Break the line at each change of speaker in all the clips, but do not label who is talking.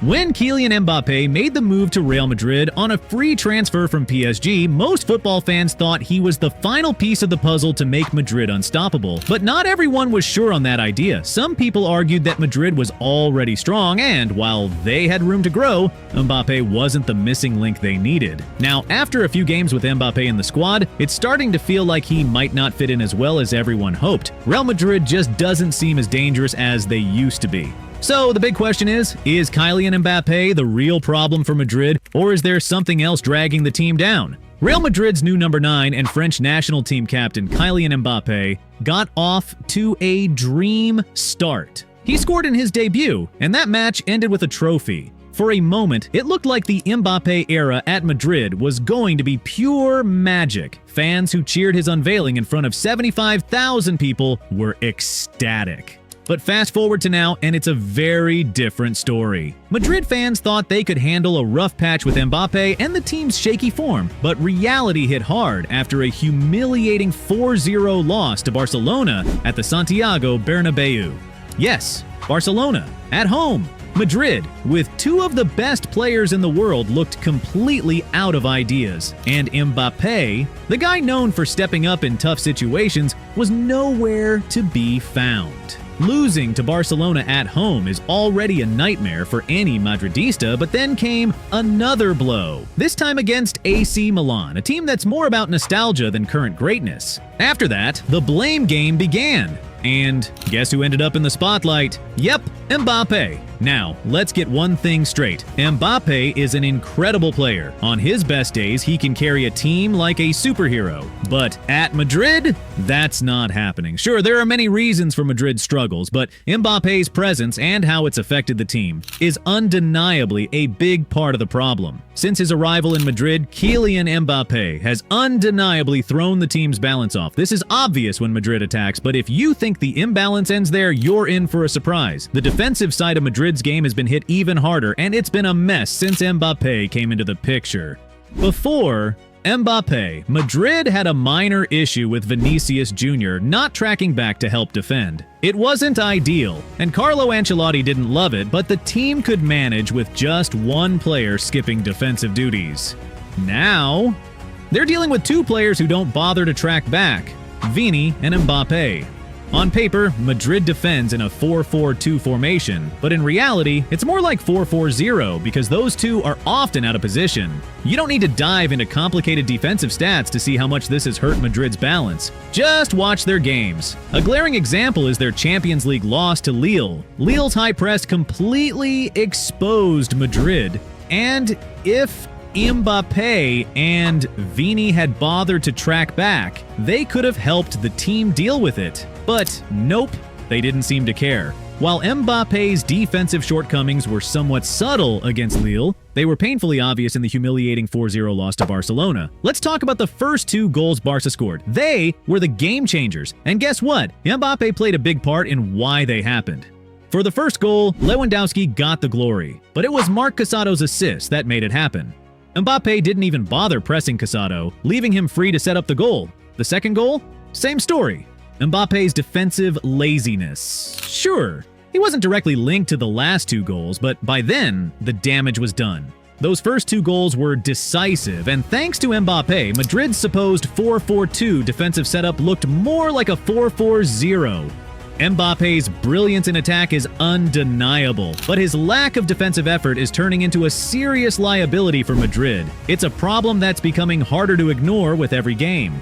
When Kylian Mbappe made the move to Real Madrid on a free transfer from PSG, most football fans thought he was the final piece of the puzzle to make Madrid unstoppable. But not everyone was sure on that idea. Some people argued that Madrid was already strong, and while they had room to grow, Mbappe wasn't the missing link they needed. Now, after a few games with Mbappe in the squad, it's starting to feel like he might not fit in as well as everyone hoped. Real Madrid just doesn't seem as dangerous as they used to be. So the big question is Kylian Mbappe the real problem for Madrid, or is there something else dragging the team down? Real Madrid's new number 9 and French national team captain Kylian Mbappe got off to a dream start. He scored in his debut, and that match ended with a trophy. For a moment, it looked like the Mbappe era at Madrid was going to be pure magic. Fans who cheered his unveiling in front of 75,000 people were ecstatic. But fast forward to now, and it's a very different story. Madrid fans thought they could handle a rough patch with Mbappe and the team's shaky form, but reality hit hard after a humiliating 4-0 loss to Barcelona at the Santiago Bernabeu. Yes, Barcelona, at home. Madrid, with two of the best players in the world, looked completely out of ideas. And Mbappe, the guy known for stepping up in tough situations, was nowhere to be found. Losing to Barcelona at home is already a nightmare for any Madridista, but then came another blow, this time against AC Milan, a team that's more about nostalgia than current greatness. After that, the blame game began. And guess who ended up in the spotlight? Yep, Mbappe. Now, let's get one thing straight. Mbappe is an incredible player. On his best days, he can carry a team like a superhero. But at Madrid, that's not happening. Sure, there are many reasons for Madrid's struggles, but Mbappe's presence and how it's affected the team is undeniably a big part of the problem. Since his arrival in Madrid, Kylian Mbappe has undeniably thrown the team's balance off. This is obvious when Madrid attacks, but if you think the imbalance ends there, you're in for a surprise. The defensive side of Madrid's game has been hit even harder, and it's been a mess since Mbappe came into the picture. Before Mbappe, Madrid had a minor issue with Vinicius Jr. not tracking back to help defend. It wasn't ideal, and Carlo Ancelotti didn't love it, but the team could manage with just one player skipping defensive duties. Now, they're dealing with two players who don't bother to track back, Vini and Mbappe. On paper, Madrid defends in a 4-4-2 formation, but in reality, it's more like 4-4-0 because those two are often out of position. You don't need to dive into complicated defensive stats to see how much this has hurt Madrid's balance. Just watch their games. A glaring example is their Champions League loss to Lille. Lille's high press completely exposed Madrid, and if Mbappe and Vini had bothered to track back, they could have helped the team deal with it. But nope, they didn't seem to care. While Mbappe's defensive shortcomings were somewhat subtle against Lille, they were painfully obvious in the humiliating 4-0 loss to Barcelona. Let's talk about the first two goals Barca scored. They were the game changers. And guess what? Mbappe played a big part in why they happened. For the first goal, Lewandowski got the glory, but it was Marc Casado's assist that made it happen. Mbappe didn't even bother pressing Casado, leaving him free to set up the goal. The second goal? Same story. Mbappe's defensive laziness. Sure, he wasn't directly linked to the last two goals, but by then, the damage was done. Those first two goals were decisive, and thanks to Mbappe, Madrid's supposed 4-4-2 defensive setup looked more like a 4-4-0. Mbappe's brilliance in attack is undeniable, but his lack of defensive effort is turning into a serious liability for Madrid. It's a problem that's becoming harder to ignore with every game.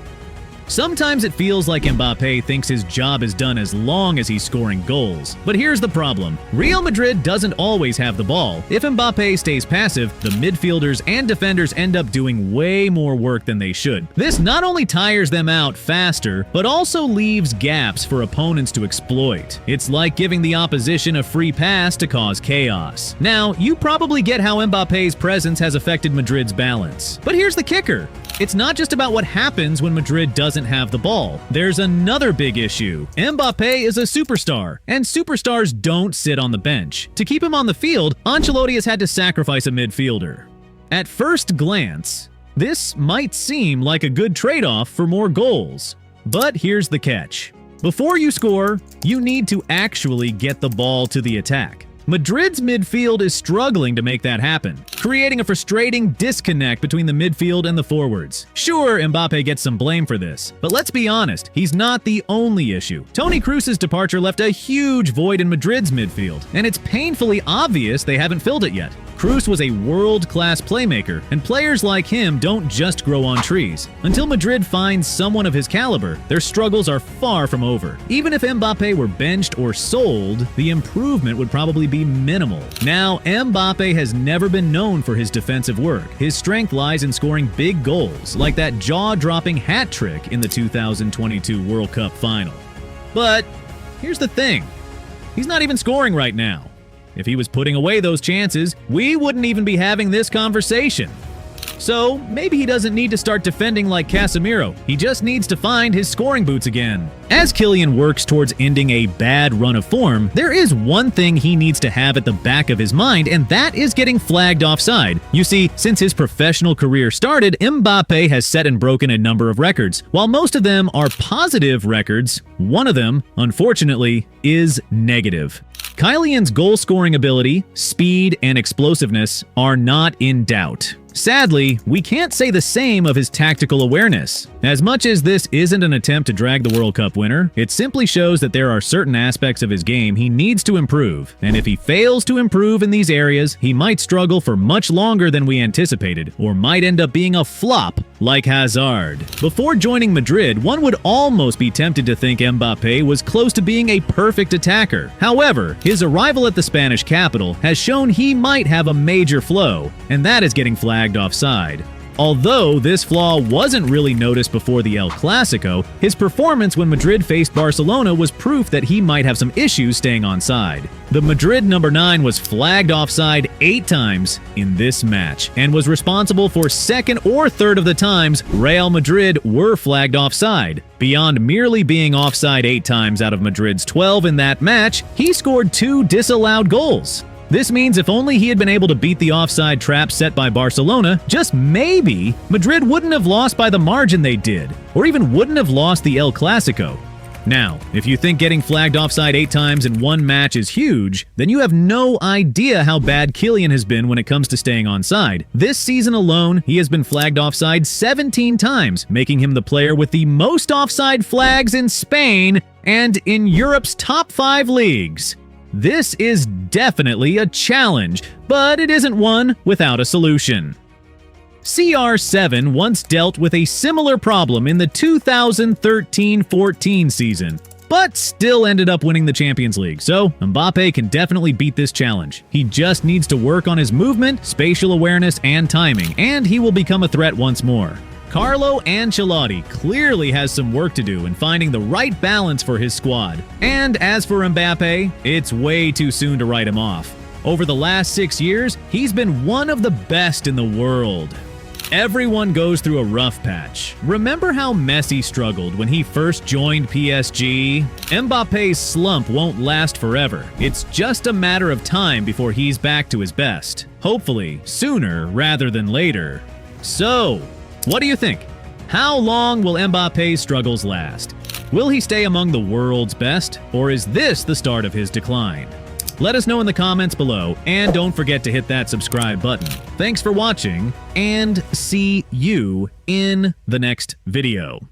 Sometimes it feels like Mbappe thinks his job is done as long as he's scoring goals. But here's the problem. Real Madrid doesn't always have the ball. If Mbappe stays passive, the midfielders and defenders end up doing way more work than they should. This not only tires them out faster, but also leaves gaps for opponents to exploit. It's like giving the opposition a free pass to cause chaos. Now, you probably get how Mbappe's presence has affected Madrid's balance. But here's the kicker. It's not just about what happens when Madrid doesn't have the ball. There's another big issue. Mbappe is a superstar, and superstars don't sit on the bench. To keep him on the field, Ancelotti has had to sacrifice a midfielder. At first glance, this might seem like a good trade-off for more goals. But here's the catch. Before you score, you need to actually get the ball to the attack. Madrid's midfield is struggling to make that happen, creating a frustrating disconnect between the midfield and the forwards. Sure, Mbappe gets some blame for this, but let's be honest, he's not the only issue. Toni Kroos's departure left a huge void in Madrid's midfield, and it's painfully obvious they haven't filled it yet. Kroos was a world-class playmaker, and players like him don't just grow on trees. Until Madrid finds someone of his caliber, their struggles are far from over. Even if Mbappe were benched or sold, the improvement would probably be minimal. Now, Mbappe has never been known for his defensive work. His strength lies in scoring big goals, like that jaw-dropping hat trick in the 2022 World Cup final. But here's the thing, he's not even scoring right now. If he was putting away those chances, we wouldn't even be having this conversation. So maybe he doesn't need to start defending like Casemiro. He just needs to find his scoring boots again. As Kylian works towards ending a bad run of form, there is one thing he needs to have at the back of his mind, and that is getting flagged offside. You see, since his professional career started, Mbappe has set and broken a number of records. While most of them are positive records, one of them, unfortunately, is negative. Kylian's goal-scoring ability, speed, and explosiveness are not in doubt. Sadly, we can't say the same of his tactical awareness. As much as this isn't an attempt to drag the World Cup winner, it simply shows that there are certain aspects of his game he needs to improve, and if he fails to improve in these areas, he might struggle for much longer than we anticipated, or might end up being a flop like Hazard. Before joining Madrid, one would almost be tempted to think Mbappe was close to being a perfect attacker. However, his arrival at the Spanish capital has shown he might have a major flaw, and that is getting flagged offside. Although this flaw wasn't really noticed before the El Clasico, his performance when Madrid faced Barcelona was proof that he might have some issues staying onside. The Madrid number 9 was flagged offside 8 times in this match, and was responsible for second or third of the times Real Madrid were flagged offside. Beyond merely being offside 8 times out of Madrid's 12 in that match, he scored 2 disallowed goals. This means if only he had been able to beat the offside trap set by Barcelona, just maybe, Madrid wouldn't have lost by the margin they did, or even wouldn't have lost the El Clasico. Now, if you think getting flagged offside 8 times in one match is huge, then you have no idea how bad Kylian has been when it comes to staying onside. This season alone, he has been flagged offside 17 times, making him the player with the most offside flags in Spain and in Europe's top 5 leagues. This is definitely a challenge, but it isn't one without a solution. CR7 once dealt with a similar problem in the 2013-14 season, but still ended up winning the Champions League, so Mbappe can definitely beat this challenge. He just needs to work on his movement, spatial awareness, and timing, and he will become a threat once more. Carlo Ancelotti clearly has some work to do in finding the right balance for his squad. And as for Mbappe, it's way too soon to write him off. Over the last 6 years, he's been one of the best in the world. Everyone goes through a rough patch. Remember how Messi struggled when he first joined PSG? Mbappe's slump won't last forever. It's just a matter of time before he's back to his best. Hopefully, sooner rather than later. So, what do you think? How long will Mbappe's struggles last? Will he stay among the world's best, or is this the start of his decline? Let us know in the comments below, and don't forget to hit that subscribe button. Thanks for watching, and see you in the next video.